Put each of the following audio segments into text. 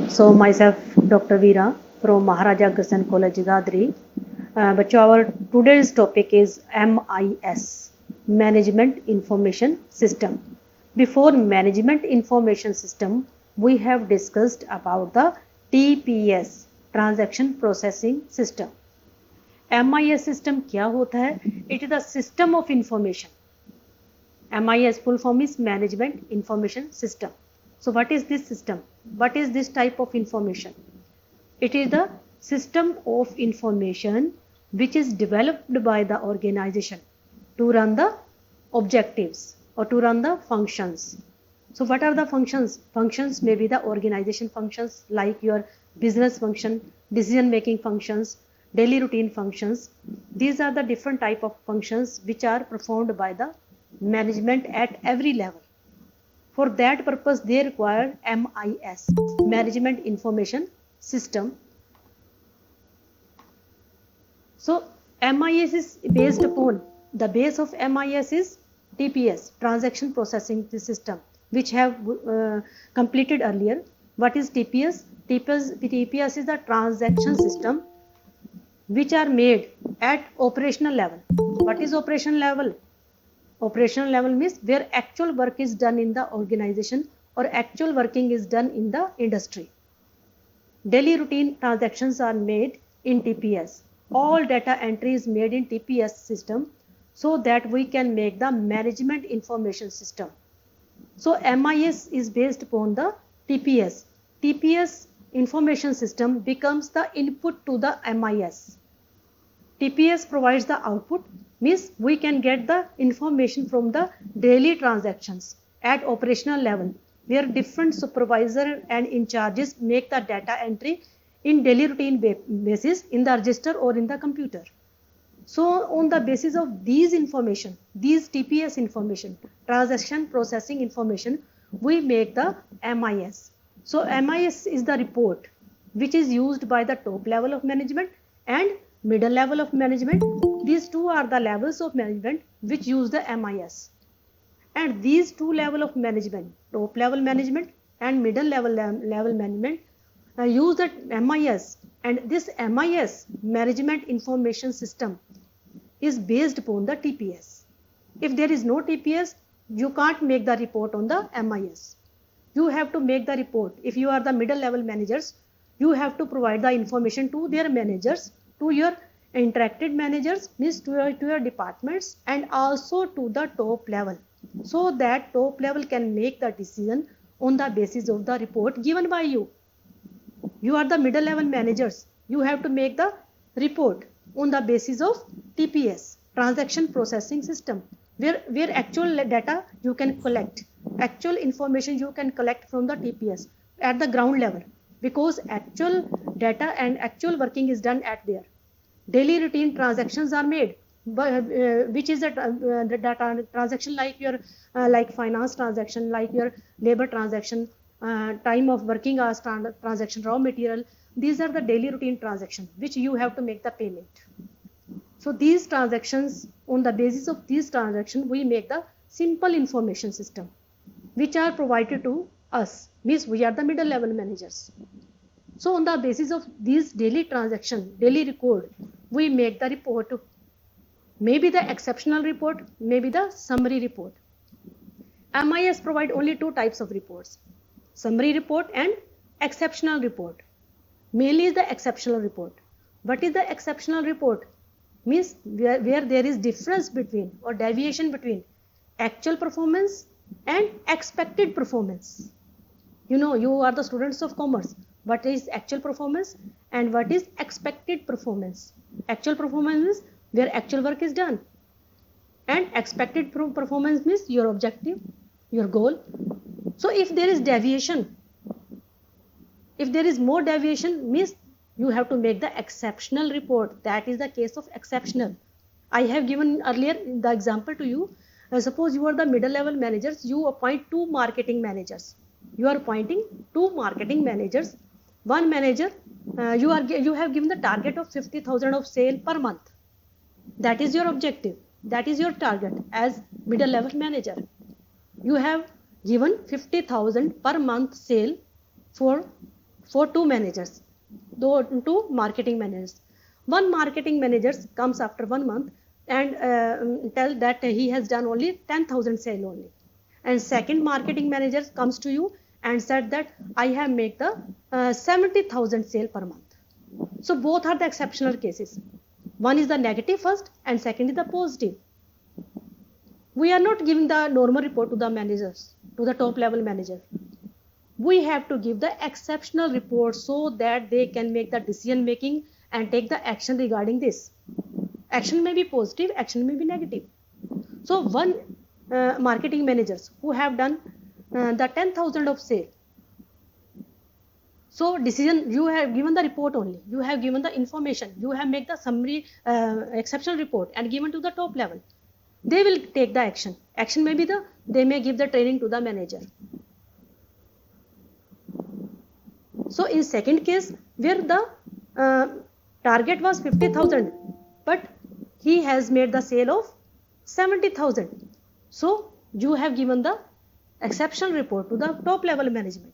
So myself, Dr. Veera from Maharaja Agreshan College, Gadri. But our today's topic is MIS, Management Information System. Before Management Information System, we have discussed about the TPS, Transaction Processing System. MIS system क्या होता है? It is the system of information. MIS full form is Management Information System. So what is this system? What is this type of information? It is the system of information which is developed by the organization to run the objectives or to run the functions. So what are the functions? Functions may be the organization functions like your business function, decision making functions, daily routine functions. These are the different type of functions which are performed by the management at every level. For that purpose, they require MIS, Management Information System. So MIS is based upon, the base of MIS is TPS, Transaction Processing System, which have completed earlier. What is TPS? TPS is the transaction system which are made at operational level. What is operational level? Operational level means where actual work is done in the organization or actual working is done in the industry. Daily routine transactions are made in TPS. All data entry is made in TPS system so that we can make the management information system. So MIS is based upon the TPS. TPS information system becomes the input to the MIS. TPS provides the output, means we can get the information from the daily transactions at operational level where different supervisor and in charges make the data entry in daily routine basis in the register or in the computer. So on the basis of these information, these TPS information, transaction processing information, we make the MIS. So MIS is the report which is used by the top level of management and middle level of management. These two are the levels of management which use the MIS. And these two level of management, top level management and middle level management, use the MIS, and this MIS, Management Information System, is based upon the TPS. If there is no TPS, you can't make the report on the MIS. You have to make the report. If you are the middle level managers, you have to provide the information to their managers, to your interacted managers, means to your departments, and also to the top level, so that top level can make the decision on the basis of the report given by you. You are the middle level managers. You have to make the report on the basis of TPS, Transaction Processing System, where actual data you can collect, actual information you can collect from the TPS at the ground level, because actual data and actual working is done at there. Daily routine transactions are made, which is the data transaction like your like finance transaction, like your labor transaction, time of working hours transaction, raw material. These are the daily routine transactions which you have to make the payment. So these transactions, on the basis of these transactions, we make the simple information system which are provided to us, means we are the middle level managers. So on the basis of these daily transaction, daily record, we make the report, maybe the exceptional report, maybe the summary report. MIS provide only two types of reports, summary report and exceptional report. Mainly is the exceptional report. What is the exceptional report? Means where there is difference between or deviation between actual performance and expected performance. You know, you are the students of commerce. What is actual performance and what is expected performance? Actual performance is where actual work is done, and expected performance means your objective, your goal. So if there is deviation, if there is more deviation, means you have to make the exceptional report. That is the case of exceptional. I have given earlier the example to you. Suppose you are the middle level managers, you appoint two marketing managers. You are appointing two marketing managers. One manager, you have given the target of 50,000 of sale per month. That is your objective. That is your target as middle level manager. You have given 50,000 per month sale for for two managers, two marketing managers. One marketing manager comes after 1 month and tell that he has done only 10,000 sale only. And second marketing manager comes to you and said that I have made the 70,000 sale per month. So both are the exceptional cases. One is the negative first and second is the positive. We are not giving the normal report to the managers, to the top level manager. We have to give the exceptional report so that they can make the decision making and take the action regarding this. Action may be positive, action may be negative. So one marketing managers who have done the 10,000 of sale. So decision, you have given the report only, you have given the information, you have made the summary exceptional report and given to the top level. They will take the action. Action may be they may give the training to the manager. So in second case, where the target was 50,000, but he has made the sale of 70,000. So you have given the exceptional report to the top level management.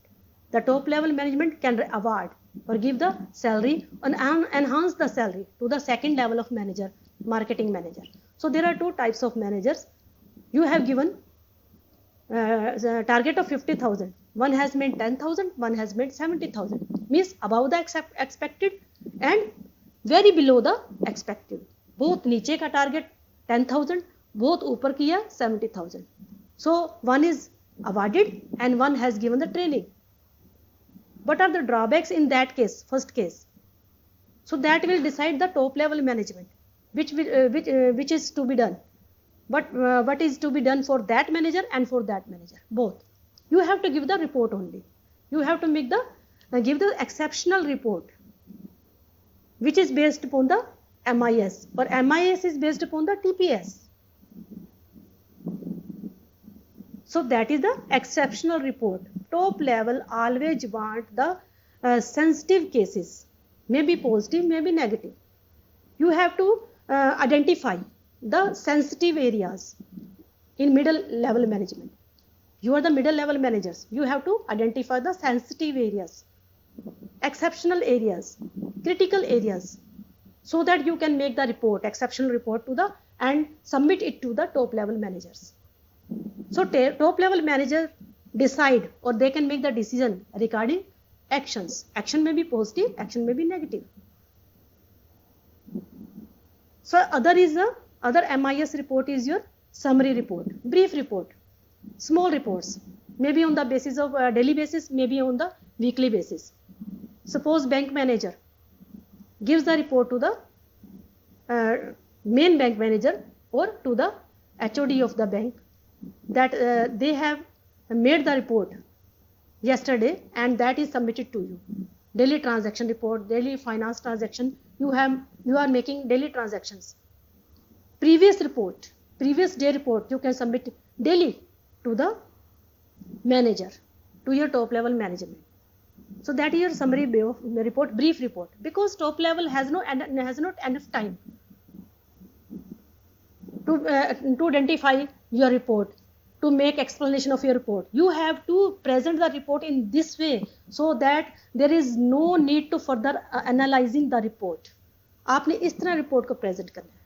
The top level management can award or give the salary and enhance the salary to the second level of manager, marketing manager. So there are two types of managers. You have given the target of 50,000. One has made 10,000, one has made 70,000. Means above the expected and very below the expected. Both नीचे का target 10,000, both ऊपर किया 70,000. So one is awarded and one has given the training. What are the drawbacks in that case, first case? So that will decide the top level management, which is to be done. But what is to be done for that manager and for that manager, both. You have to give the report only. You have to make give the exceptional report, which is based upon the MIS, or MIS is based upon the TPS. So that is the exceptional report. Top level always want the sensitive cases, maybe positive, maybe negative. You have to identify the sensitive areas in middle level management. You are the middle level managers. You have to identify the sensitive areas, exceptional areas, critical areas, so that you can make the report, exceptional report to the and submit it to the top level managers. So top level manager decide, or they can make the decision regarding actions. Action may be positive, action may be negative. So other MIS report is your summary report, brief report, small reports, maybe on the basis of daily basis, maybe on the weekly basis. Suppose bank manager gives the report to the main bank manager or to the HOD of the bank that they have made the report yesterday and that is submitted to you. Daily transaction report, daily finance transaction, you are making daily transactions. Previous report, previous day report, you can submit daily to the manager, to your top level management. So that is your summary report, brief report, because top level has not enough time to identify your report, to make explanation of your report. You have to present the report in this way so that there is no need to further analyzing the report. आपने इस तरह report को present करना है.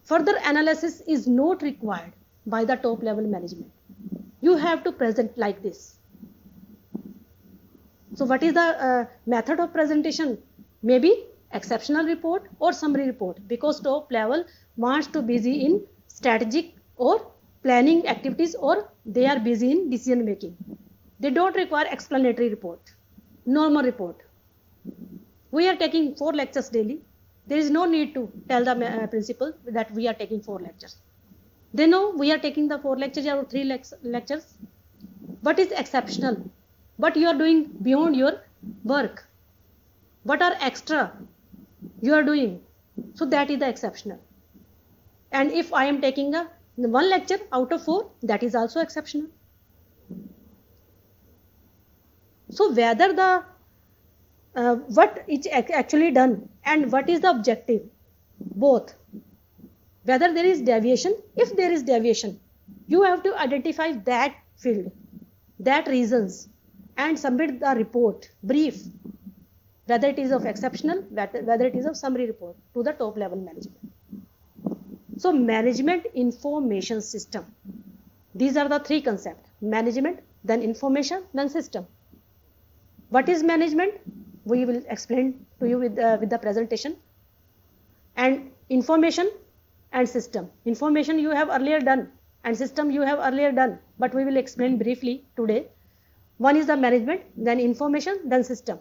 Further analysis is not required by the top level management. You have to present like this. So what is the method of presentation? Maybe exceptional report or summary report, because top level wants to busy in strategic or planning activities, or they are busy in decision making. They don't require explanatory report, normal report. We are taking 4 lectures daily. There is no need to tell the principal that we are taking 4 lectures. They know we are taking the 4 lectures or 3 lectures. What is exceptional? What you are doing beyond your work? What are extra you are doing? So that is the exceptional. And if I am taking 1 lecture out of 4, that is also exceptional. So whether the what is actually done and what is the objective, both. Whether there is deviation, if there is deviation, you have to identify that field, that reasons, and submit the report, brief, whether it is of exceptional, whether it is of summary report to the top level management. So management information system. These are the three concepts: management, then information, then system. What is management? We will explain to you with the presentation. And information and system. Information you have earlier done and system you have earlier done, but we will explain briefly today. One is the management, then information, then system.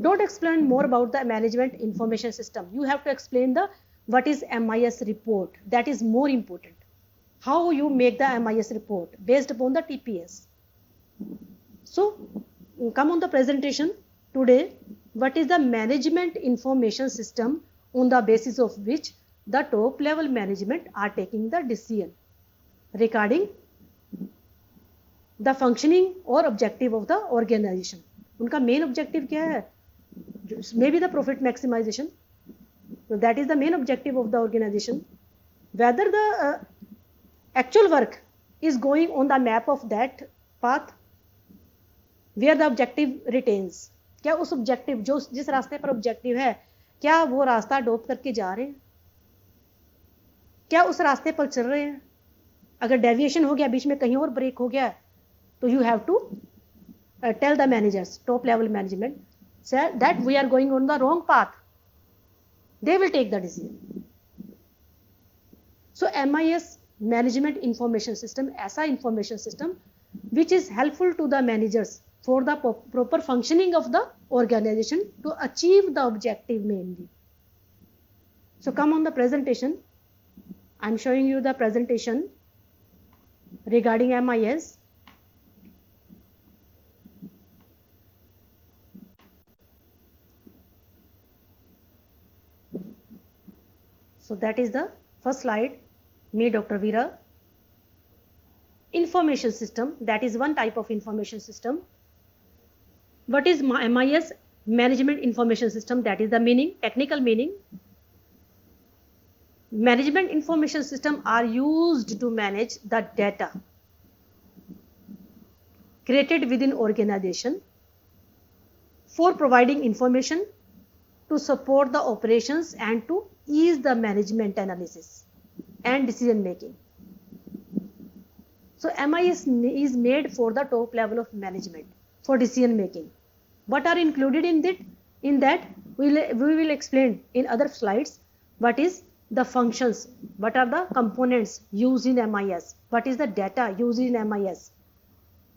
Don't explain more about the management information system. You have to explain the what is MIS report. That is more important. How you make the MIS report based upon the TPS. So come on the presentation today. What is the management information system on the basis of which the top level management are taking the decision regarding the functioning or objective of the organization. उनका main objective क्या है? Maybe the profit maximization. So that is the main objective of the organization. Whether the actual work is going on the map of that path where the objective retains. क्या उस objective जो जिस रास्ते पर objective है, क्या वो रास्ता adopt करके जा रहे हैं? क्या उस रास्ते पर चल रहे हैं? अगर deviation हो गया, बीच में कहीं और break हो गया, तो you have to tell the managers, top level management, say that we are going on the wrong path. They will take the decision. So MIS management information system ऐसा information system which is helpful to the managers for the proper functioning of the organization to achieve the objective mainly. So come on the presentation. I am showing you the presentation regarding MIS. So that is the first slide. Me, Dr. Veera. Information system, that is one type of information system. What is MIS? Management information system, that is the meaning, technical meaning. Management information system are used to manage the data created within organization for providing information to support the operations and to ease the management analysis and decision making. So MIS is made for the top level of management for decision making. What are included in that? In that we will explain in other slides what is the functions, what are the components used in MIS, what is the data used in MIS.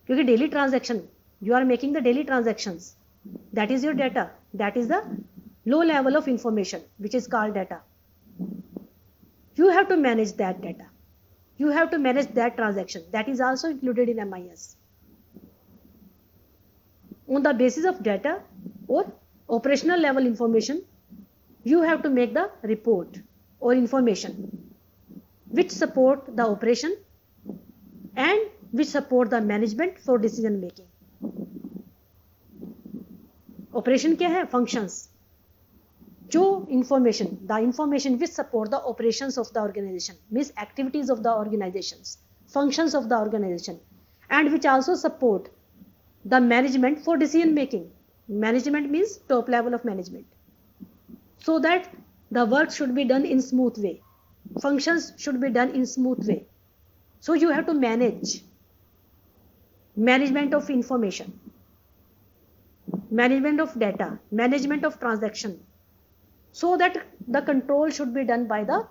क्योंकि daily transaction, you are making the daily transactions, that is your data, that is the low level of information which is called data. You have to manage that data. You have to manage that transaction. That is also included in MIS. On the basis of data or operational level information, you have to make the report or information which support the operation and which support the management for decision making. Operation क्या है? Functions. जो information, the information which support the operations of the organization, means activities of the organizations, functions of the organization, and which also support the management for decision making. Management means top level of management. So that the work should be done in smooth way. Functions should be done in smooth way. So you have to manage management of information, management of data, management of transaction, so that the control should be done by the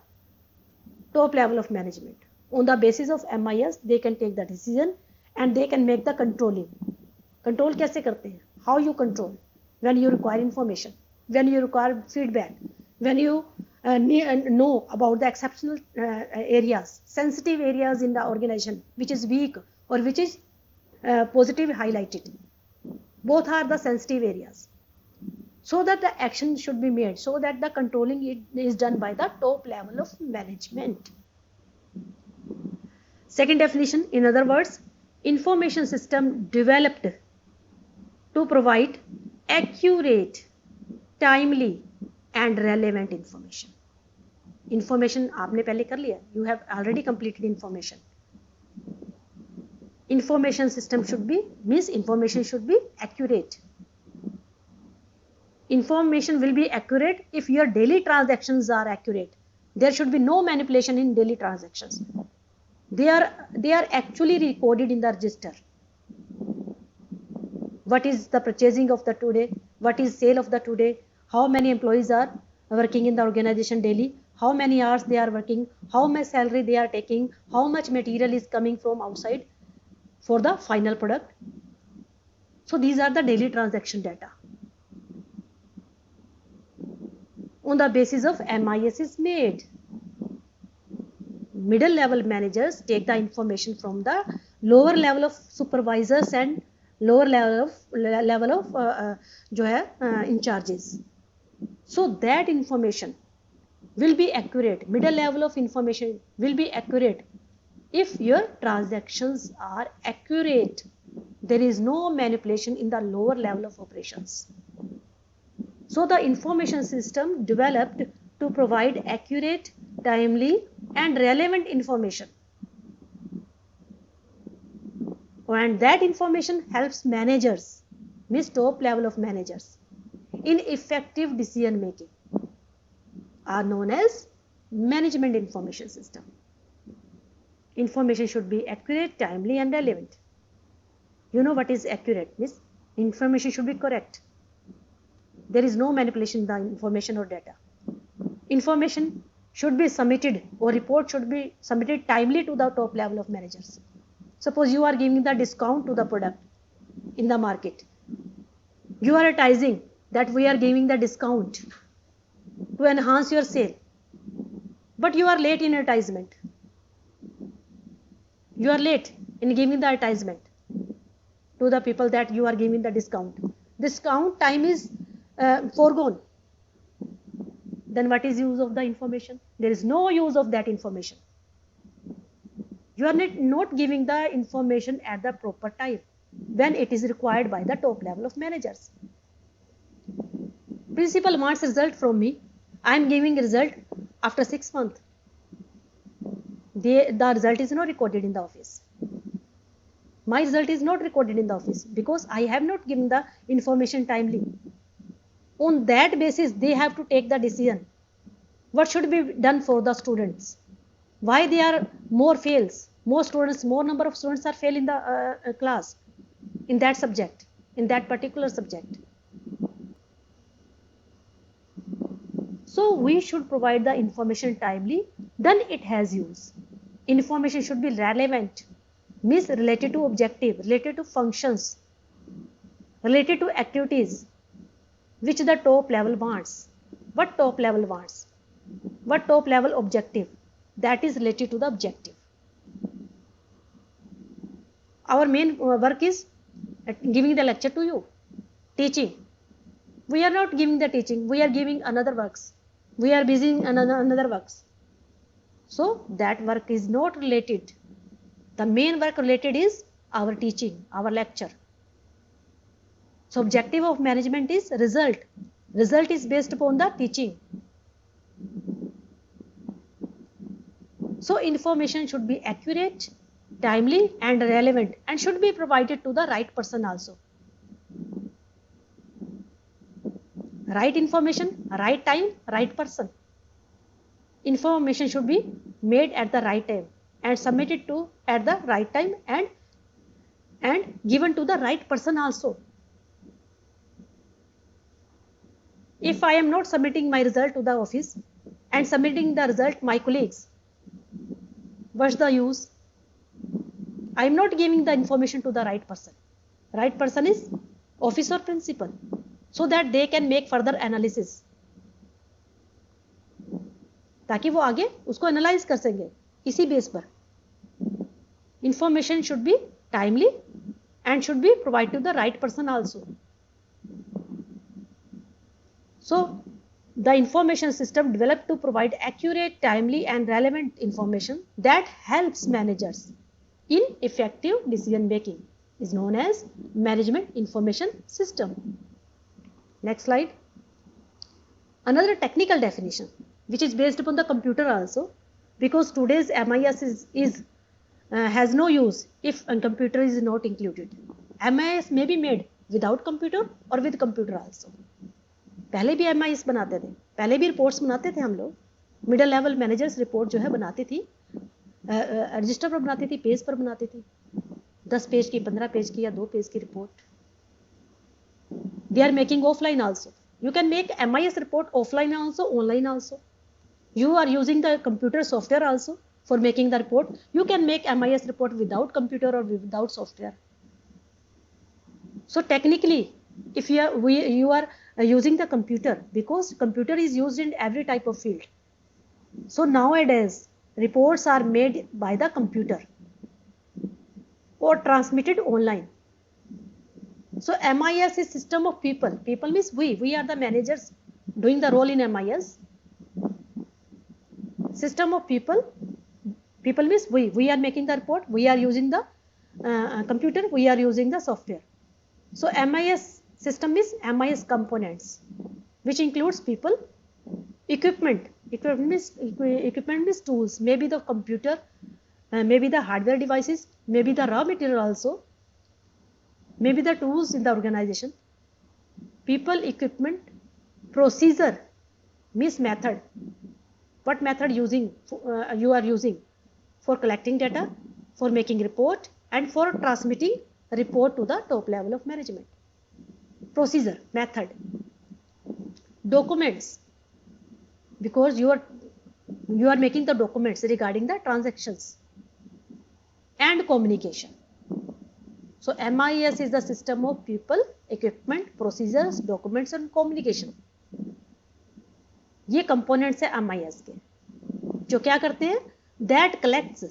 top level of management. On the basis of MIS, they can take the decision and they can make the controlling. Control कैसे करते हैं? How you control? When you require information, when you require feedback, when you know about the exceptional areas, sensitive areas in the organization, which is weak or which is positive highlighted. Both are the sensitive areas. So that the action should be made, so that the controlling is done by the top level of management. Second definition, in other words, information system developed to provide accurate, timely and relevant information. Information आपने पहले कर लिया, you have already completed information. Information system should be, means information should be accurate. Information will be accurate if your daily transactions are accurate. There should be no manipulation in daily transactions. They are actually recorded in the register. What is the purchasing of the today? What is sale of the today? How many employees are working in the organization daily? How many hours they are working? How much salary they are taking? How much material is coming from outside for the final product? So these are the daily transaction data. On the basis of MIS is made. Middle level managers take the information from the lower level of supervisors and lower level of जो है in charges. So that information will be accurate. Middle level of information will be accurate if your transactions are accurate. There is no manipulation in the lower level of operations. So the information system developed to provide accurate, timely and relevant information. And that information helps managers, means top level of managers, in effective decision making, are known as management information system. Information should be accurate, timely and relevant. You know what is accurate, means information should be correct. There is no manipulation in the information or data. Information should be submitted or report should be submitted timely to the top level of managers. Suppose you are giving the discount to the product in the market. You are advertising that we are giving the discount to enhance your sale. But you are late in advertisement. You are late in giving the advertisement to the people that you are giving the discount. Discount time is foregone. Then what is use of the information? There is no use of that information. You are not giving the information at the proper time when it is required by the top level of managers. Principal wants result from me. I am giving result after 6 months. The result is not recorded in the office. My result is not recorded in the office because I have not given the information timely. On that basis, they have to take the decision. What should be done for the students? Why they are more fails? More number of students are fail in the class, in that subject, in that particular subject. So we should provide the information timely, then it has use. Information should be relevant, means related to objective, related to functions, related to activities which the top level wants. What top level wants? What top level objective? That is related to the objective. Our main work is giving the lecture to you, teaching. We are not giving the teaching, we are giving another works. We are busy in another works. So that work is not related. The main work related is our teaching, our lecture. So objective of management is result. Result is based upon the teaching. So information should be accurate, timely and relevant and should be provided to the right person also. Right information, right time, right person. Information should be made at the right time and submitted to at the right time and given to the right person also. If I am not submitting my result to the office and submitting the result my colleagues, what's the use? I am not giving the information to the right person. Right person is office or principal, so that they can make further analysis, ताकि वो आगे उसको analyse कर सकेंगे इसी base पर. Information should be timely and should be provided to the right person also. So the information system developed to provide accurate, timely and relevant information that helps managers in effective decision making is known as management information system. Next slide. Another technical definition which is based upon the computer also, because today's MIS is has no use if a computer is not included. MIS may be made without computer or with computer also. पहले भी MIS बनाते थे, पहले भी reports बनाते थे हम लोग. मिडिल लेवल मैनेजर्स रिपोर्ट जो है बनाती थी, रजिस्टर पर बनाती थी, पेज पर बनाती थी, 10 पेज की, 15 पेज की या 2 पेज की report. They are making offline also. You can make MIS report offline also, online also. You are using the computer software also for making the report. You can make MIS report without computer or without software. So technically, if you are using the computer, because computer is used in every type of field. So nowadays, reports are made by the computer or transmitted online. So MIS is system of people. People means we are the managers doing the role in MIS. System of people. People means we are making the report. We are using the computer. We are using the software. So MIS system is MIS components, which includes people, equipment. Equipment means tools. Maybe the computer, maybe the hardware devices, maybe the raw material also. Maybe the tools in the organization. People, equipment, procedure means method. What method you are using for collecting data, for making report, and for transmitting report to the top level of management. Procedure, method. Documents, because you are making the documents regarding the transactions. And communication. So MIS is the system of people, equipment, procedures, documents and communication. ये components है MIS के, जो क्या करते हैं? That collects,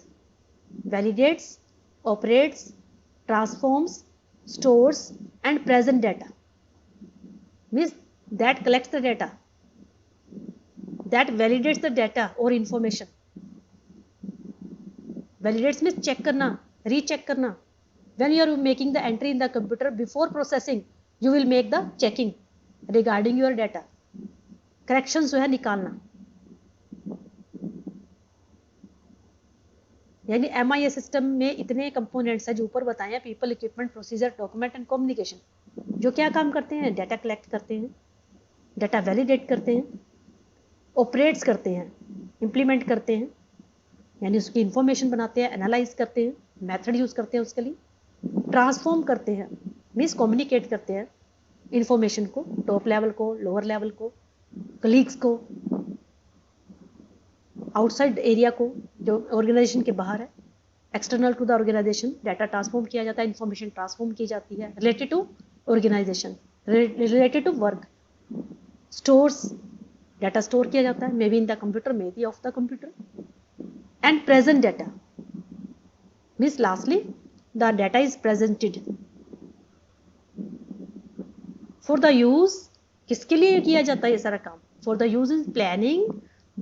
validates, operates, transforms, stores and present data. Means that collects the data, that validates the data or information. Validates means check करना, recheck करना. When you are making the entry in the computer, before processing, you will make the checking regarding your data. Corrections जो है निकालना. यानी MIS system में इतने components हैं जो ऊपर बताए हैं, people, equipment, procedure, document and communication, जो क्या काम करते हैं? डाटा कलेक्ट करते हैं, डाटा वैलिडेट करते हैं, ऑपरेट्स करते हैं, इम्प्लीमेंट करते हैं, यानी उसकी इंफॉर्मेशन बनाते हैं, एनालाइज करते हैं, मेथड यूज करते हैं उसके लिए, ट्रांसफॉर्म करते हैं मीन्स कम्युनिकेट करते हैं इंफॉर्मेशन को, टॉप लेवल को, लोअर लेवल को, कलीग्स को, आउटसाइड एरिया को जो ऑर्गेनाइजेशन के बाहर है, external to the organization data transform किया जाता है, इंफॉर्मेशन ट्रांसफॉर्म की जाती है, related to organization, related to work. Stores, data store किया जाता है, may be in the computer, may be off the computer. And present data means lastly the data is presented for the use. किसके लिए किया जाता है ये सारा काम? For the use in planning,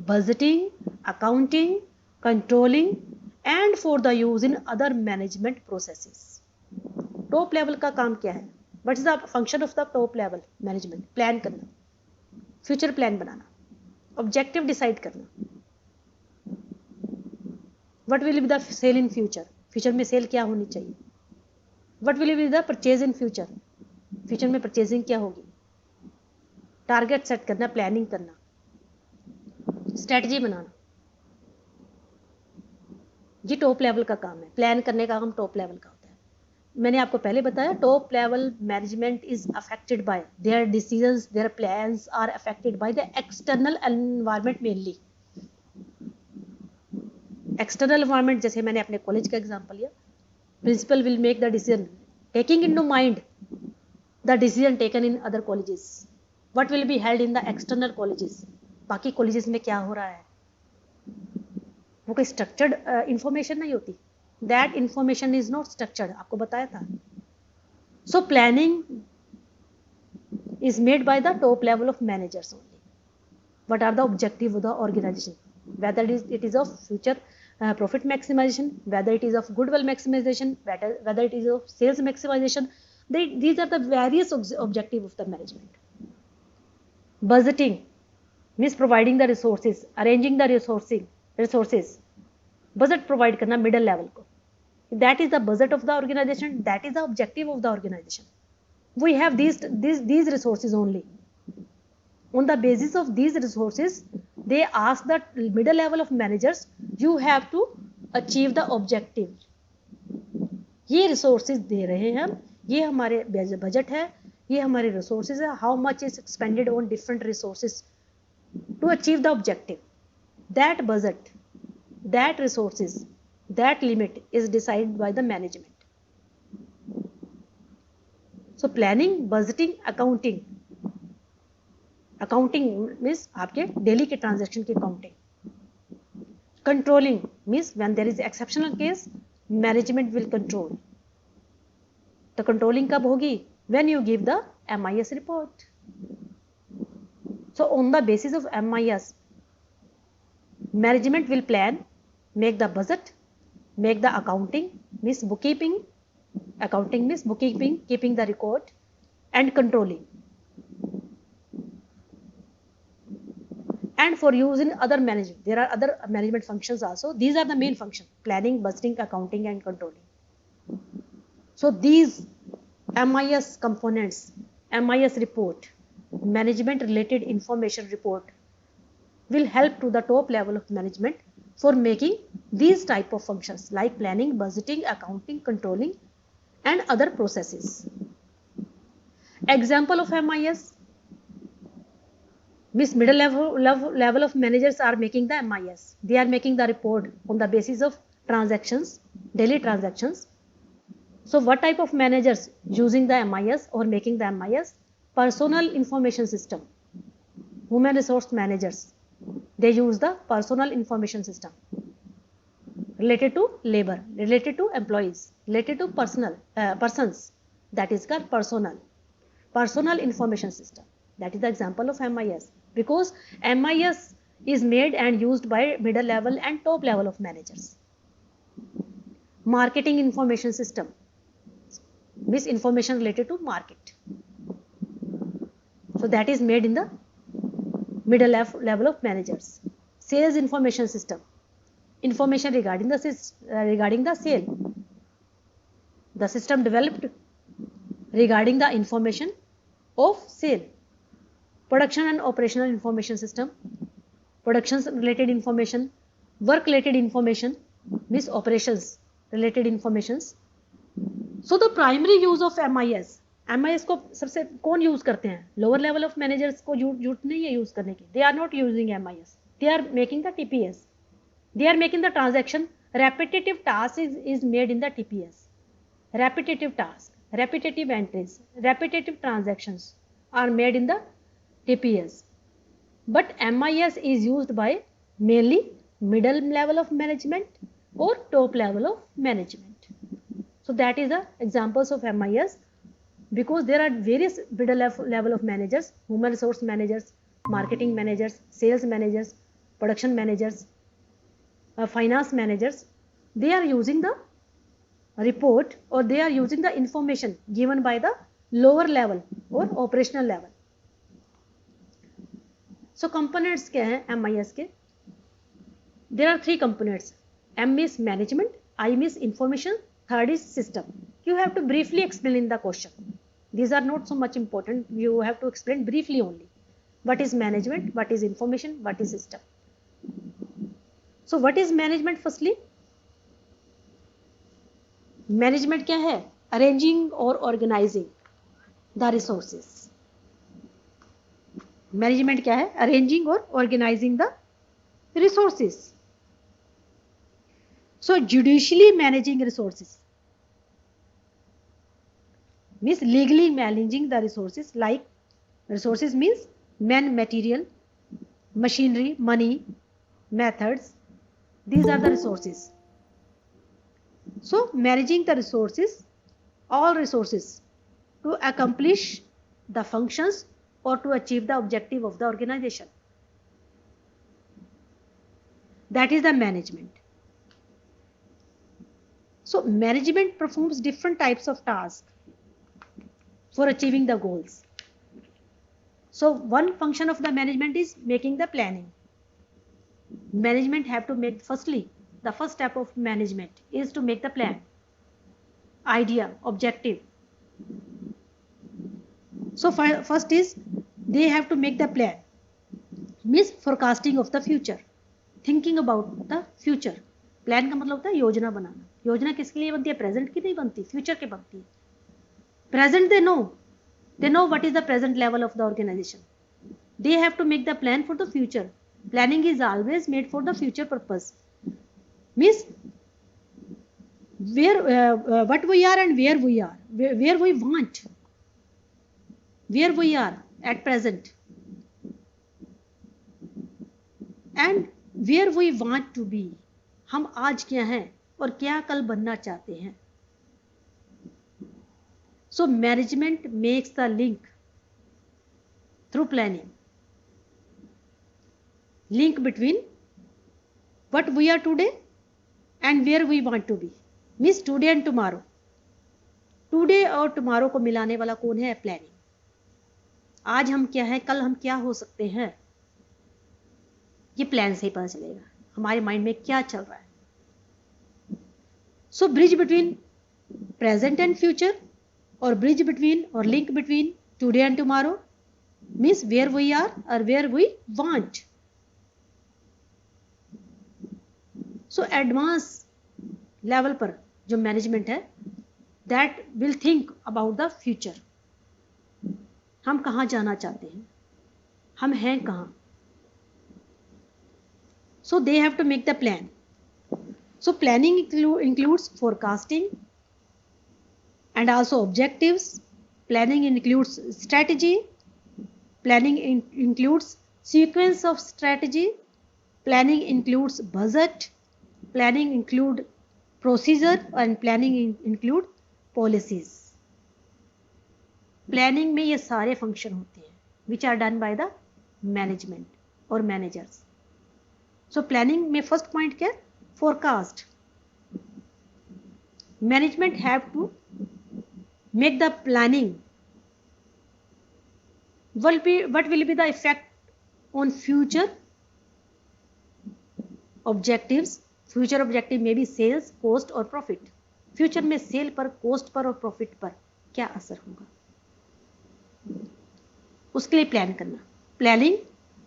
budgeting, accounting, controlling and for the use in other management processes. Top level का काम क्या है? What is the function of the top level management? Plan करना, फ्यूचर प्लान बनाना, ऑब्जेक्टिव डिसाइड करना. What will be the sale in future? Future में cell क्या होनी चाहिए? What will be the purchase in future? Future में purchasing क्या होगी? Target set करना, प्लानिंग करना, स्ट्रेटजी बनाना, ये टॉप लेवल का काम है. प्लान करने का काम टॉप लेवल का होता है. मैंने आपको पहले बताया top level management is affected by their decisions, their plans are affected by the external environment mainly. External environment, जैसे मैंने अपने कॉलेज का एग्जांपल लिया, principal will make the decision taking into mind the decision taken in other colleges, what will be held in the external colleges. बाकी colleges में क्या हो रहा है, वो कोई स्ट्रक्चर्ड इंफॉर्मेशन नहीं होती. That information is not structured, आपको बताया था. So planning is made by the top level of managers only. What are the objective of the organization, whether it is of future profit maximization, whether it is of goodwill maximization, whether it is of sales maximization. These are the various objectives of the management. Budgeting means providing the resources, arranging the resources. Budget provide करना middle level को. That is the budget of the organization. That is the objective of the organization. We have these resources only. On the basis of these resources, they ask the middle level of managers, you have to achieve the objective. ये resources दे रहे हैं हम, ये हमारे budget है, ये हमारे resources है, how much is expended on different resources to achieve the objective. That budget, that resources, that limit is decided by the management. So planning, budgeting, accounting. Accounting means आपके daily के transaction की accounting. Controlling means when there is exceptional case, management will control. तो controlling कब होगी? When you give the MIS report. So on the basis of MIS, management will plan, make the budget, make the accounting means bookkeeping, accounting means bookkeeping, keeping the record, and controlling. And for use in other management, there are other management functions also. These are the main functions: planning, budgeting, accounting, and controlling. So these MIS components, MIS report, management related information report, will help to the top level of management for making these type of functions like planning, budgeting, accounting, controlling, and other processes. Example of MIS means middle level of managers are making the MIS. They are making the report on the basis of transactions, daily transactions. So what type of managers using the MIS or making the MIS? Personal information system. Human resource managers, they use the personal information system related to labor, related to employees, related to persons. That is called personal information system. That is the example of MIS, because MIS is made and used by middle level and top level of managers. Marketing information system means information related to market. So that is made in the middle level of managers. Sales information system, information regarding the sale. The system developed regarding the information of sale. Production and operational information system, productions related information, work related information means operations related informations. So the primary use of MIS को सबसे कौन use करते हैं? Lower level of managers को जरूरत नहीं है use करने की. They are not using MIS. They are making the TPS. They are making the transaction. Repetitive task is made in the TPS. Repetitive task, repetitive entries, repetitive transactions are made in the TPS. But MIS is used by mainly middle level of management or top level of management. So that is the examples of MIS, because there are various middle level of managers: human resource managers, marketing managers, sales managers, production managers, finance managers. They are using the report or they are using the information given by the lower level or operational level. So components क्या हैं MIS के? There are three components. M is management, I is information, third is system. You have to briefly explain in the question. These are not so much important. You have to explain briefly only. What is management? What is information? What is system? So what is management firstly? Management क्या है? Arranging or organizing the resources. Management क्या है? Arranging or organizing the resources. So judicially managing resources means legally managing the resources. Like resources means men, material, machinery, money, methods. These are the resources. So managing the resources, all resources, to accomplish the functions or to achieve the objective of the organization. That is the management. So management performs different types of tasks for achieving the goals. So one function of the management is making the planning. Management have to make, firstly, the first step of management is to make the plan. idea, objective. So first is they have to make the plan, means forecasting of the future, thinking about the future. Plan का मतलब होता है योजना बनाना. योजना किसके लिए बनती है? प्रेजेंट की नहीं बनती, फ्यूचर की बनती है. Present they know what is the present level of the organization. They have to make the plan for the future. Planning is always made for the future purpose. Means where what we are and where we are, where we want, where we are at present, and where we want to be. हम आज क्या हैं और क्या कल बनना चाहते हैं. So management makes the link through planning, link between what we are today and where we want to be, means today and tomorrow. Today और टुमारो को मिलाने वाला कौन है? प्लानिंग. आज हम क्या है, कल हम क्या हो सकते हैं, ये प्लान से ही पता चलेगा हमारे माइंड में क्या चल रहा है. So bridge between present and future, और ब्रिज बिटवीन और link between today and tomorrow, means where we are और where we want. So advance level पर जो मैनेजमेंट है, that will think about the future. हम कहाँ जाना चाहते हैं, हम हैं कहाँ. So they have to make the plan. So planning includes forecasting and also objectives. Planning includes strategy. Planning includes sequence of strategy. Planning includes budget. Planning include procedure, and planning include policies. Planning में ये सारे function होते हैं which are done by the management or managers. So planning में first point क्या है? Forecast. Management have to make the planning. what will be the effect on future objectives. Future objective में भी सेल्स, कॉस्ट और profit. Future में sale पर, cost पर और प्रॉफिट पर क्या असर होगा, उसके लिए प्लान करना. Planning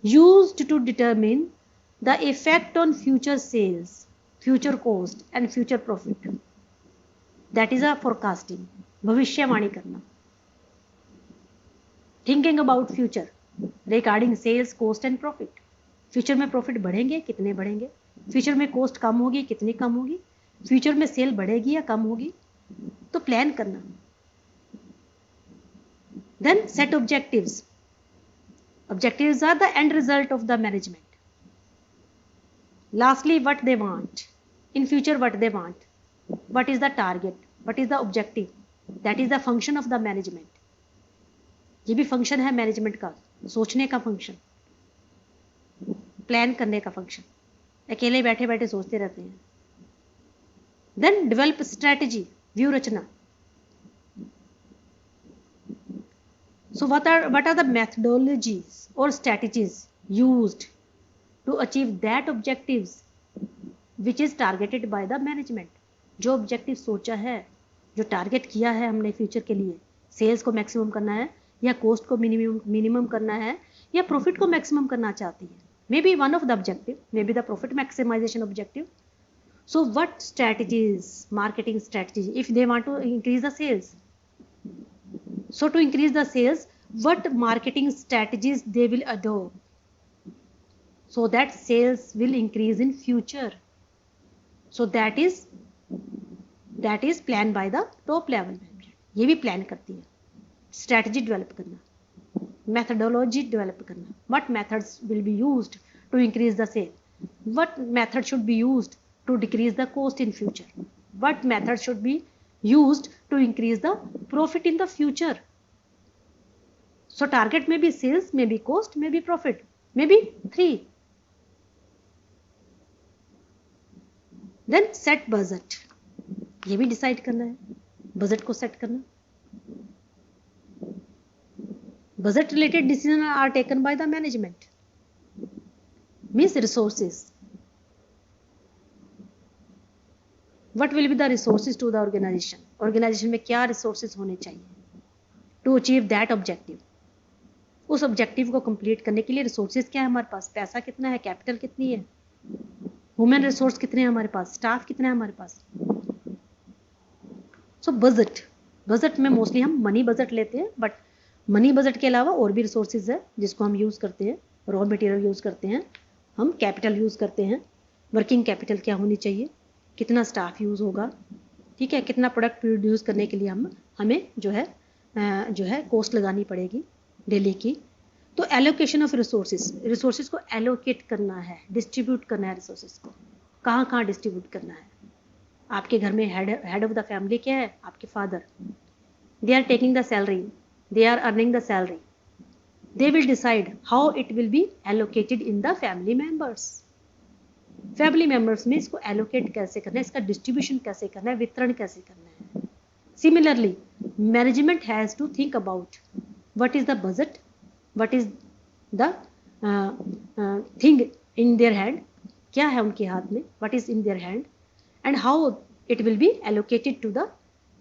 used to determine the effect on future sales, future cost and future profit. That is a forecasting. भविष्यवाणी करना. Thinking about future regarding sales, cost and profit. Future में प्रॉफिट बढ़ेंगे, कितने बढ़ेंगे. फ्यूचर में कॉस्ट कम होगी, कितनी कम होगी. फ्यूचर में सेल बढ़ेगी या कम होगी. तो प्लान करना. Then set objectives. Objectives are the end result of the management. Lastly, what they want in future, what they want, what is the target, what is the objective, that is the function of the management. ये भी function है management का, सोचने का function, plan करने का function. अकेले बैठे बैठे सोचते रहते हैं. देन डेवलप स्ट्रेटजी, व्यू रचना. So what are the methodologies or strategies used to achieve that objectives which is targeted by the management. जो ऑब्जेक्टिव सोचा है, जो टारगेट किया है हमने फ्यूचर के लिए, सेल्स को मैक्सिमम करना है या कॉस्ट को मिनिमम करना है या प्रॉफिट को मैक्सिमम करना चाहती है. May be one of the objective, may be the profit maximization objective. So what strategies, marketing strategies, if they want to increase the sales. So to increase the sales, what marketing strategies they will adopt so that sales will increase in future. So that is planned by the top level manager. ये भी plan करती है. Strategy develop करना, methodology develop करना. what methods will be used to increase the sale, what method should be used to decrease the cost in future, what method should be used to increase the profit in the future. So target may be sales, may be cost, may be profit, may be three. Then set budget. ये भी decide करना है, budget को set करना. Budget related decision are taken by the management. Means resources. What will be the resources to the organization organization में क्या resources होने चाहिए टू अचीव दैट ऑब्जेक्टिव। उस ऑब्जेक्टिव को कंप्लीट करने के लिए रिसोर्सेज क्या है हमारे पास, पैसा कितना है, कैपिटल कितनी है, ह्यूमन रिसोर्स कितने हैं हमारे पास, स्टाफ कितना है हमारे पास। सो बजट में मोस्टली हम मनी बजट लेते हैं, बट मनी बजट के अलावा और भी रिसोर्सेज है जिसको हम यूज़ करते हैं। रॉ मटेरियल यूज़ करते हैं, हम कैपिटल यूज़ करते हैं, वर्किंग कैपिटल क्या होनी चाहिए, कितना स्टाफ यूज़ होगा, ठीक है, कितना प्रोडक्ट प्रोड्यूस करने के लिए हमें जो है कॉस्ट लगानी पड़ेगी डेली की। तो एलोकेशन ऑफ रिसोर्सेज को एलोकेट करना है, डिस्ट्रीब्यूट करना है रिसोर्सेज को, कहाँ कहाँ डिस्ट्रीब्यूट करना है। आपके घर में हेड ऑफ द फैमिली क्या है, आपके father, they are taking the salary, they are earning the salary, they will decide how it will be allocated in the family members। Family members में इसको एलोकेट कैसे करना है, इसका डिस्ट्रीब्यूशन कैसे करना है, वितरण कैसे करना है। Similarly management has to think about what is the budget, what is the thing in their hand, क्या है उनके हाथ में, what is in their hand, and how it will be allocated to the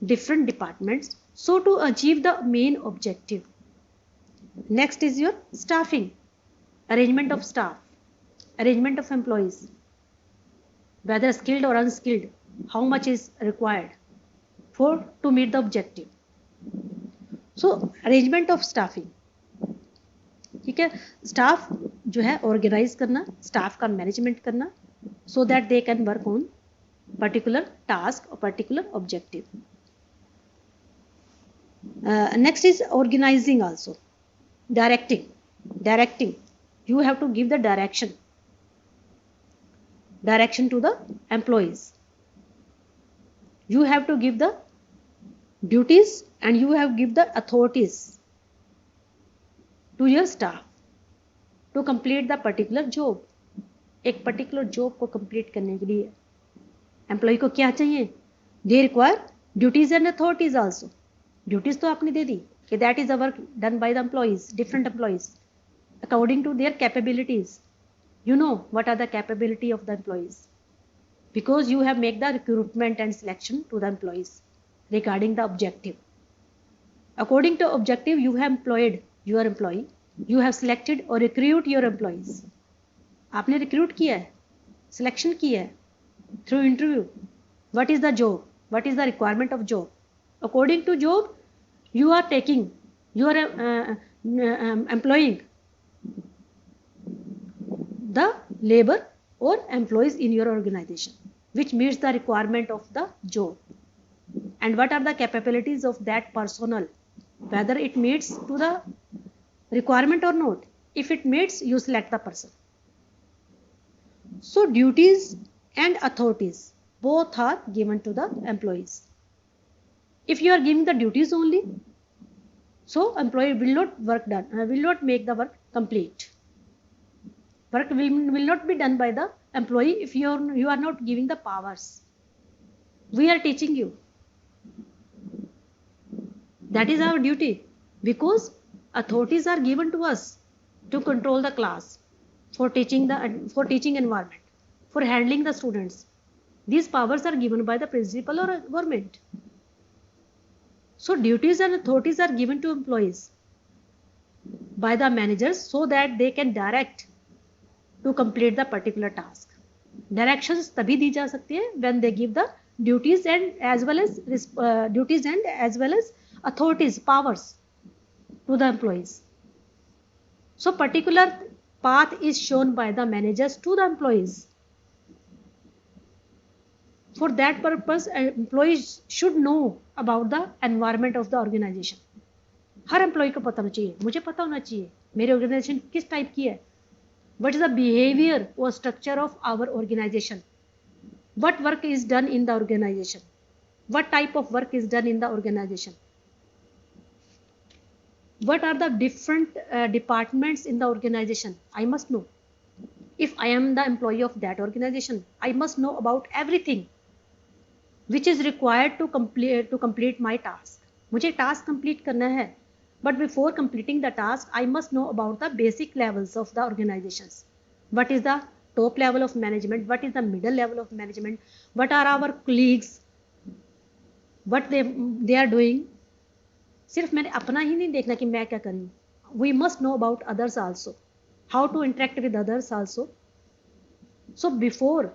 different departments so to achieve the main objective। Next is your staffing, arrangement of staff, arrangement of employees, whether skilled or unskilled, how much is required for to meet the objective। So arrangement of staffing, ठीक है, staff जो है organise करना, staff का management करना, so that they can work on particular task or particular objective। Next is organizing also, directing, you have to give the direction to the employees, you have to give the duties and you have to give the authorities to your staff to complete the particular job। एक particular job को complete करने के लिए employ को क्या चाहिए, they require duties and authorities also. Duties तो आपने दे दी कि that is a work done by the employees, different employees according to their capabilities। you know what are the capability of the employees because you have made the recruitment and selection to the employees regarding the objective। according to objective you have employed your employee, you have selected or recruit your employees। आपने recruit किया है, selection किया है through interview. what is the job, what is the requirement of job, according to job you are taking, you are employing the labor or employees in your organization which meets the requirement of the job, and what are the capabilities of that personnel, whether it meets to the requirement or not। if it meets you select the person। so duties and authorities both are given to the employees। if you are giving the duties only, so employee will not work done, will not make the work complete, work will not be done by the employee if you are not giving the powers। we are teaching you, that is our duty, because authorities are given to us to control the class, for teaching environment, for handling the students। these powers are given by the principal or government। so duties and authorities are given to employees by the managers so that they can direct to complete the particular task। directions तभी दी जा सकती है when they give the duties and as well as authorities, powers to the employees। so particular path is shown by the managers to the employees। for that purpose employees should know about the environment of the organization। हर employee को पता होना चाहिए, मुझे पता होना चाहिए मेरी ऑर्गेनाइजेशन किस टाइप की है, what is the behavior or structure of our organization, what work is done in the organization, what type of work is done in the organization, what are the different departments in the organization। I must know, if I am the employee of that organization I must know about everything which is required to complete my task। मुझे task complete करना है, but before completing the task I must know about the basic levels of the organizations। what is the top level of management, what is the middle level of management, what are our colleagues, what they are doing. सिर्फ मैंने अपना ही नहीं देखना कि मैं क्या करूँ. We must know about others also, how to interact with others also. So before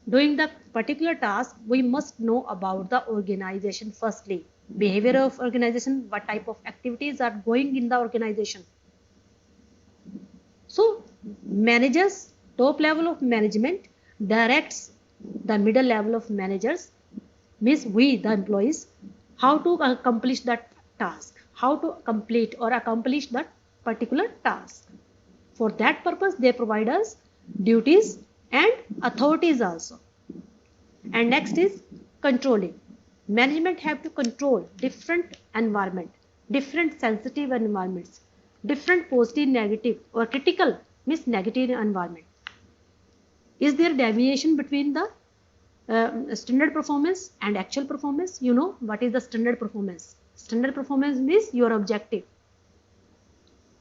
doing the particular task, we must know about the organization firstly. Behavior of organization, what type of activities are going in the organization. So managers, top level of management directs the middle level of managers, means we the employees, how to accomplish that task, how to complete or accomplish that particular task. For that purpose they provide us duties and authorities also. And next is controlling. Management have to control different environment, different sensitive environments, different positive, negative or critical means negative environment. Is there deviation between the standard performance and actual performance? You know what is the standard performance? Standard performance means your objective,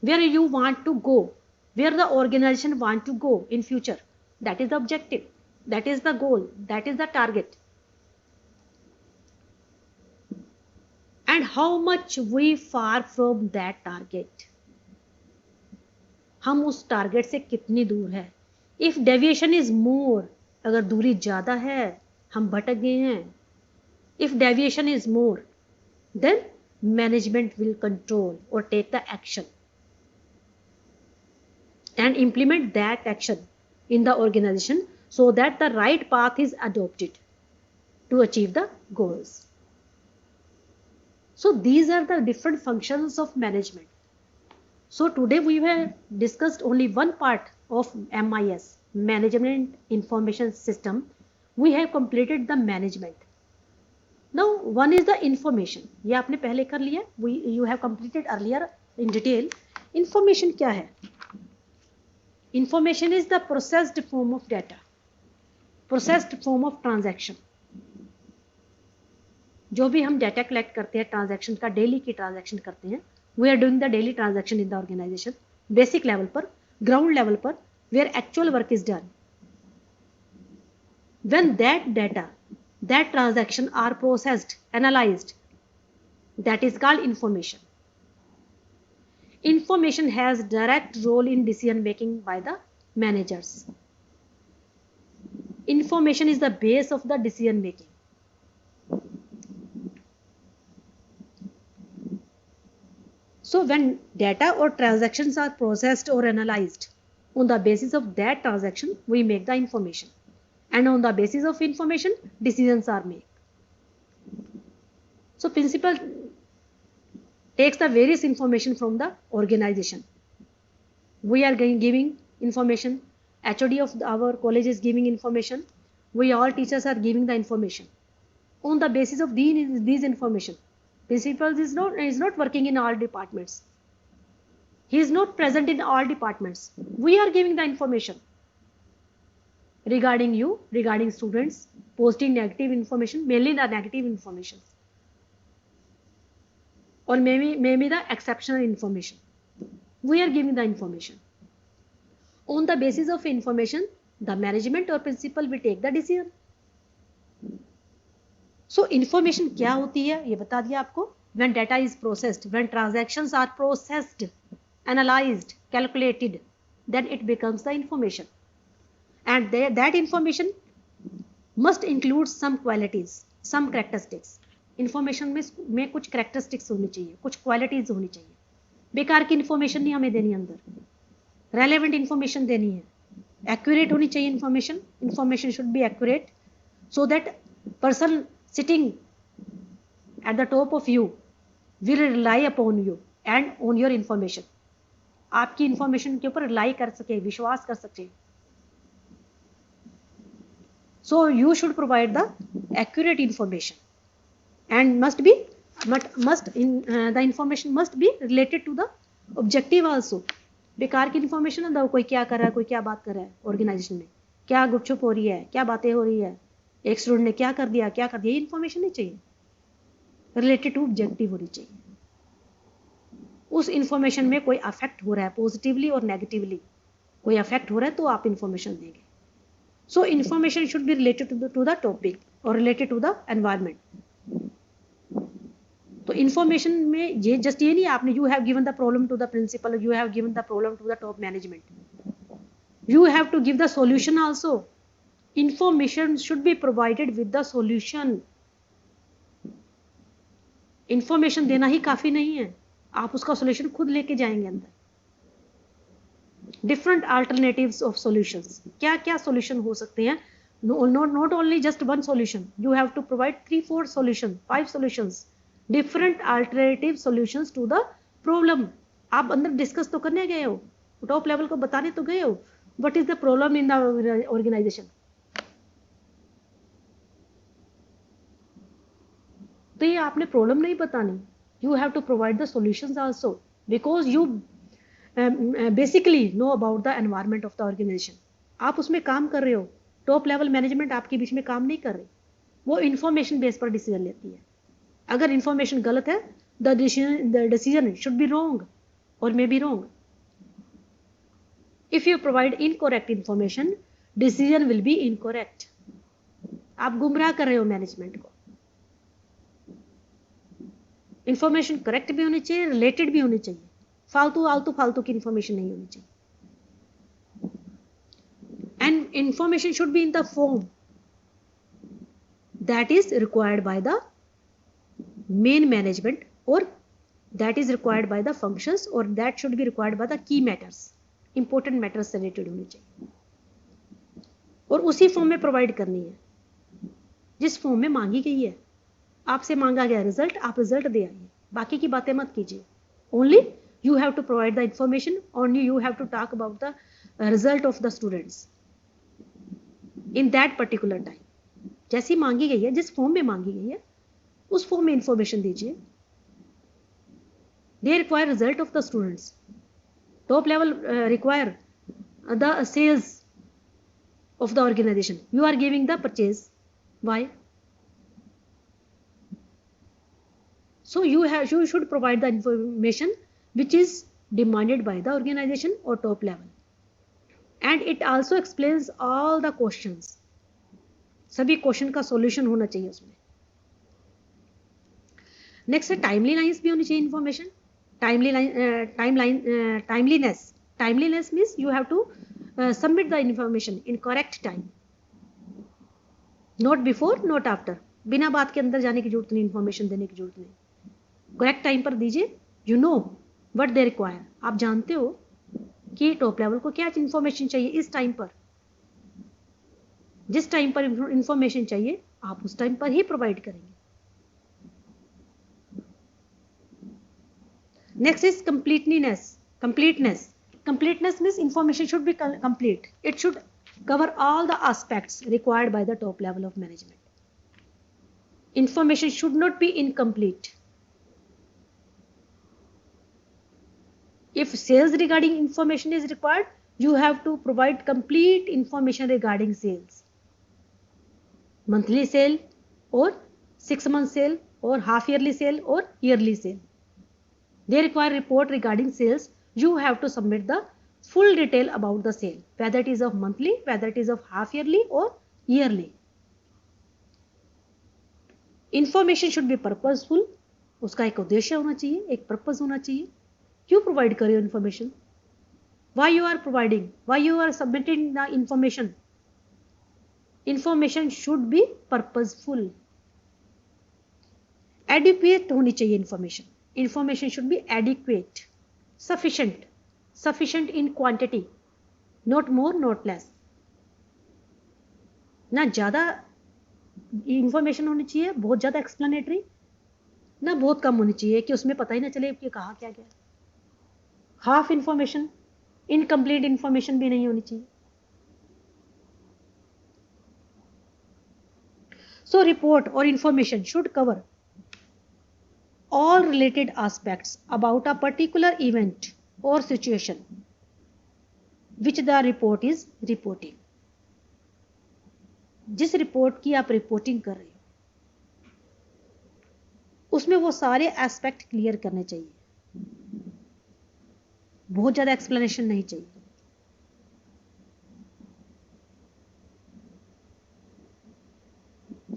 where you want to go, where the organization want to go in future. That is the objective, that is the goal, that is the target. And how much we far from that target, हम उस target से कितनी दूर है. If deviation is मोर, अगर दूरी ज्यादा है, हम भटक गए हैं, if deviation is more, then management will control और take the action and implement that action in the organization so that the right path is adopted to achieve the goals. So these are the different functions of management. So today we have discussed only one part of MIS, Management Information System. We have completed the management. Now one is the information. ये आपने पहले कर लिया. You have completed earlier in detail. Information क्या है? Information is the processed form of data, processed form of transaction. जो भी हम डेटा कलेक्ट करते हैं ट्रांजैक्शन का, डेली की ट्रांजैक्शन करते हैं, we are doing the daily transaction in the organization, basic level पर, ग्राउंड लेवल पर, where actual work is done. When that data, that transaction are processed, analyzed, that is called information. Information has direct role in decision making by the managers. Information is the base of the decision making. So when data or transactions are processed or analyzed, on the basis of that transaction we make the information, and on the basis of information decisions are made. So principal takes the various information from the organization. We are giving information, HOD of our college is giving information, we all teachers are giving the information. On the basis of these information, principal is not working in all departments, he is not present in all departments. We are giving the information regarding you, regarding students, positive, negative information, mainly the negative information, or maybe the exceptional information. We are giving the information. On the basis of information, the management or principal will take the decision. So information क्या होती है ये बता दिया आपको. When data is processed, when transactions are processed, analyzed, calculated, then it becomes the information. And that information must include some qualities, some characteristics. Information में कुछ characteristics होनी चाहिए, कुछ qualities होनी चाहिए. बेकार की information नहीं हमें देनी अंदर, relevant information देनी है, accurate होनी चाहिए information should be accurate, so that person sitting at the top of you will rely upon you and on your information. आपकी information के ऊपर rely कर सके, विश्वास कर सके. So you should provide the accurate information, and the information must be related to the objective also. बेकार की information ना दो, कोई क्या कर रहा है, कोई क्या बात कर रहा है organization में, क्या गुपचुप हो रही है, क्या बातें हो रही है, एक स्टूडेंट ने क्या कर दिया, ये information नहीं चाहिए. related to objective होनी चाहिए. उस information में कोई affect हो रहा है positively और negatively, कोई affect हो रहा है तो आप information देंगे. So information should be related to the topic or related to the environment. तो इंफॉर्मेशन में ये जस्ट ये नहीं आपने you have given the problem to the principal, you have given the problem to the top management, you have to give the solution also. Information should be provided with the solution. Information देना ही काफी नहीं है, आप उसका solution खुद लेके जाएंगे अंदर। डिफरेंट अल्टरनेटिव्स ऑफ सॉल्यूशंस, क्या क्या सॉल्यूशन हो सकते हैं, not only just one solution, you have to provide 3-4 solution, 5 solutions, different alternative solutions to the problem. आप अंदर डिस्कस तो करने गए हो, टॉप लेवल को बताने तो गए हो, what is the problem in the organization। तो ये आपने प्रॉब्लम नहीं बतानी, you have to provide the solutions also, because you basically know about the environment of the organization। आप उसमें काम कर रहे हो, टॉप लेवल मैनेजमेंट आपके बीच में काम नहीं कर रही, वो इंफॉर्मेशन बेस पर डिसीजन लेती है। अगर इंफॉर्मेशन गलत है, the decision should be wrong और may be wrong. If you provide incorrect information, decision will be incorrect। आप गुमराह कर रहे हो मैनेजमेंट को। इंफॉर्मेशन करेक्ट भी होनी चाहिए, रिलेटेड भी होनी चाहिए, फालतू की इंफॉर्मेशन नहीं होनी चाहिए। And information should B in the form that is required by the main management, or that is required by the functions, or that should be required by the key matters, important matters related होनी चाहिए, और उसी form में provide करनी है जिस form में मांगी गई है। आपसे मांगा गया रिजल्ट, आप रिजल्ट दे आइए, बाकी की बातें मत कीजिए। Only you have to provide the information, only you have to talk about the result of the students in that particular time. जैसी मांगी गई है, जिस फॉर्म में मांगी गई है, उस फॉर्म में इंफॉर्मेशन दीजिए। They require result of the students, top level require the sales of the organization, you are giving the purchase, why? So you should provide the information which is demanded by the organization or top level, and it also explains all the questions। सभी question का solution होना चाहिए उसमें। Next है timeliness भी होनी चाहिए information. Timeliness means you have to submit the information in correct time, not before not after। बिना बात के अंदर जाने की जरूरत नहीं, इंफॉर्मेशन देने की जरूरत नहीं, करेक्ट टाइम पर दीजिए। You know what they require, आप जानते हो कि टॉप लेवल को क्या इंफॉर्मेशन चाहिए इस टाइम पर। जिस टाइम पर इंफॉर्मेशन चाहिए आप उस टाइम पर ही प्रोवाइड करेंगे। Next is completeness means information should be complete, it should cover all the aspects required by the top level of management। information should not be incomplete। if sales regarding information is required, you have to provide complete information regarding sales, monthly sale or 6 month sale or half yearly sale or yearly sale। they require report regarding sales, you have to submit the full detail about the sale, whether it is of monthly, whether it is of half yearly or yearly। information should be purposeful, उसका एक उद्देश्य होना चाहिए, एक purpose होना चाहिए। क्यों provide कर रहे हो information, why you are providing, why you are submitting the information. Information should be purposeful, adequate होनी चाहिए information. Information should be adequate, sufficient in quantity, not more not less। ना ज्यादा इंफॉर्मेशन होनी चाहिए, बहुत ज्यादा एक्सप्लेनेटरी, ना बहुत कम होनी चाहिए कि उसमें पता ही ना चले कि कहा क्या गया। हाफ इंफॉर्मेशन, इनकम्प्लीट इंफॉर्मेशन भी नहीं होनी चाहिए। सो रिपोर्ट और information should cover all related aspects about a particular event or situation which the report is reporting। जिस रिपोर्ट की आप रिपोर्टिंग कर रहे हो उसमें वो सारे एस्पेक्ट क्लियर करने चाहिए, बहुत ज्यादा एक्सप्लेनेशन नहीं चाहिए।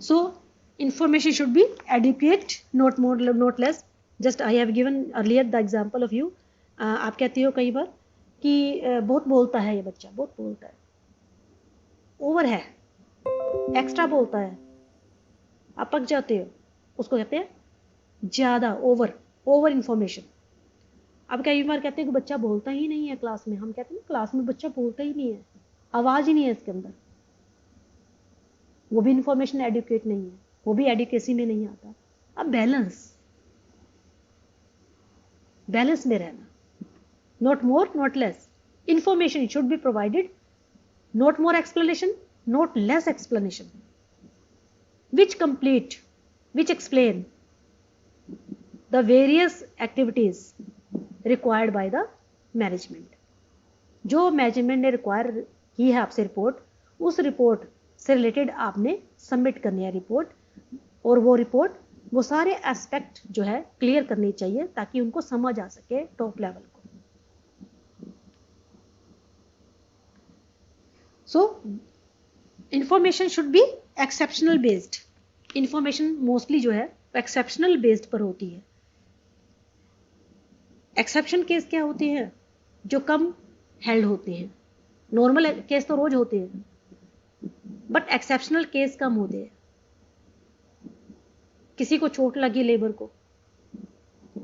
सो information should be adequate, not more, not less. Just I have given earlier the example of you. आप कहती हो कई बार कि बहुत बोलता है ये बच्चा, बहुत बोलता है, ओवर है, एक्स्ट्रा बोलता है, आप पक जाते हो, उसको कहते हैं ज़्यादा, ओवर इन्फॉर्मेशन। अब कई बार कहते हैं कि बच्चा बोलता ही नहीं है क्लास में, हम कहते हैं क्लास में बच्चा बोलता ही नहीं है, आवाज़ ही नहीं है इसके अंदर, वो भी इन्फॉर्मेशन एडुकेट नहीं है, वो भी एडुकेसी में नहीं आता। अब बैलेंस में रहना, not more not less, information should be provided, not more explanation, not less explanation, which explain the various activities required by the management। जो मैनेजमेंट ने रिक्वायर की है आपसे रिपोर्ट, उस रिपोर्ट से रिलेटेड आपने सबमिट करनी है रिपोर्ट, और वो रिपोर्ट वो सारे एस्पेक्ट जो है क्लियर करनी चाहिए ताकि उनको समझ आ सके टॉप लेवल को। सो information should B exceptional based. Information mostly जो है एक्सेप्शनल बेस्ड पर होती है। एक्सेप्शन केस क्या होते हैं? जो कम हेल्ड होते हैं। नॉर्मल केस तो रोज होते हैं, बट एक्सेप्शनल केस कम होते हैं। किसी को चोट लगी, लेबर को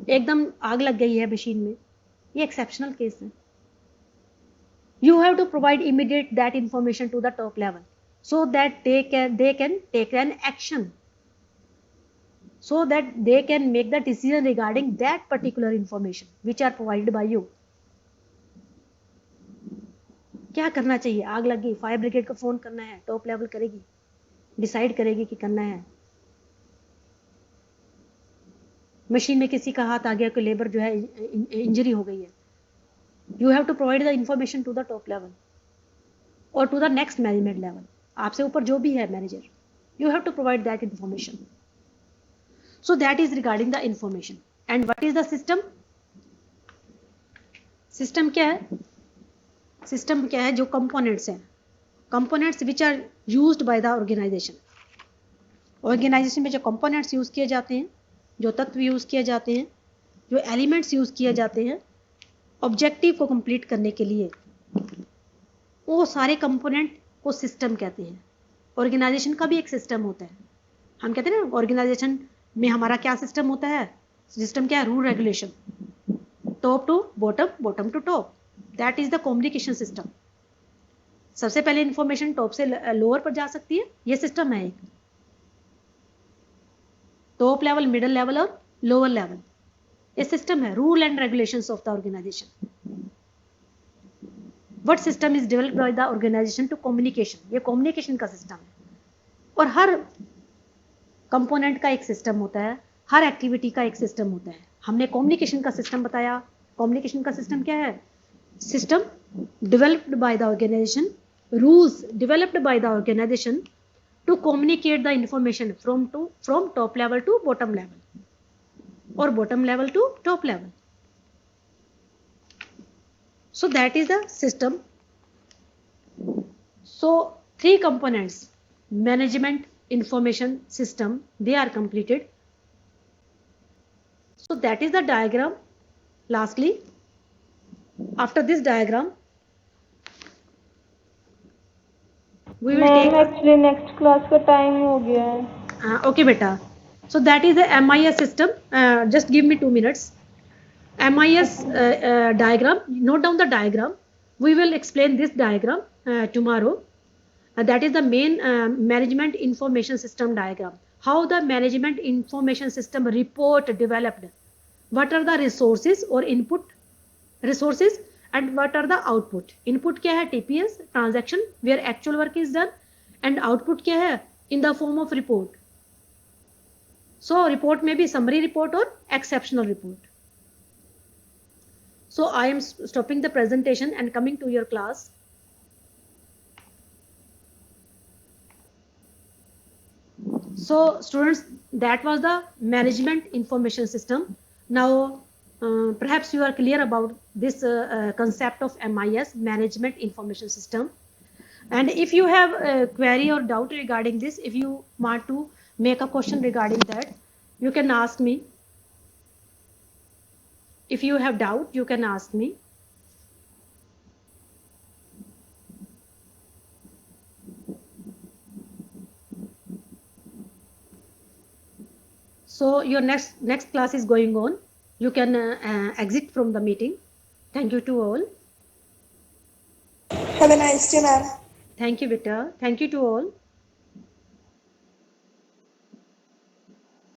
एकदम आग लग गई है मशीन में, ये एक्सेप्शनल केस है। You have to provide immediate that information to the top level so that they can take an action, so that they can make the decision regarding that particular information which are provided by you। क्या करना चाहिए? आग लग गई, fire brigade को phone करना है, top level करेगी, डिसाइड करेगी कि करना है। मशीन में किसी का हाथ आ गया, कोई लेबर जो है इंजरी हो गई है, you have to provide the information to the top level और to the next management level. आपसे ऊपर जो भी है manager, you have to provide that information. So that is regarding the information. And what is the system? System क्या है? System क्या है? जो कंपोनेंट्स हैं, components which are used by the organization. Organization में जो कंपोनेंट्स यूज किए जाते हैं, जो तत्व यूज किए जाते हैं, जो एलिमेंट्स यूज किए जाते हैं ऑब्जेक्टिव को कंप्लीट करने के लिए, वो सारे कंपोनेंट को सिस्टम कहते हैं। ऑर्गेनाइजेशन का भी एक सिस्टम होता है। हम कहते हैं ना, ऑर्गेनाइजेशन में हमारा क्या सिस्टम होता है? सिस्टम क्या है? Rule regulation, top to bottom, bottom to top, that is the communication system. सबसे पहले इंफॉर्मेशन टॉप से लोअर पर जा सकती है, ये सिस्टम है एक। टॉप लेवल, मिडिल लेवल और लोअर लेवल, ये सिस्टम है, rule and regulations of the organization. What system is developed by the organization to communication? ये communication का सिस्टम है। और हर कंपोनेंट का एक सिस्टम होता है, हर एक्टिविटी का एक सिस्टम होता है। हमने कम्युनिकेशन का सिस्टम बताया। कम्युनिकेशन का सिस्टम क्या है? System developed by the organization, rules developed by the organization to communicate the information from top level to bottom level और bottom level to top level. So that is the system. So 3 components, management, information, system, they are completed. So that is the diagram. Lastly, after this diagram, we will take actually next class का time हो गया है। Okay beta. So that is the MIS system. Just give me 2 minutes. MIS diagram, note down the diagram. We will explain this diagram tomorrow. That is the main management information system diagram. How the management information system report developed. What are the resources or input resources and what are the output. Input क्या है? TPS, transaction, where actual work is done, and output क्या है? In the form of report. So report may be summary report or exceptional report. So I am stopping the presentation and coming to your class. So students, that was the management information system. Now perhaps you are clear about this concept of MIS, management information system. And if you have a query or doubt regarding this, if you want to make a question regarding that, you can ask me. If you have doubt, you can ask me. So your next class is going on. You can exit from the meeting. Thank you to all. Have a nice day, ma'am. Thank you, Beta. Thank you to all.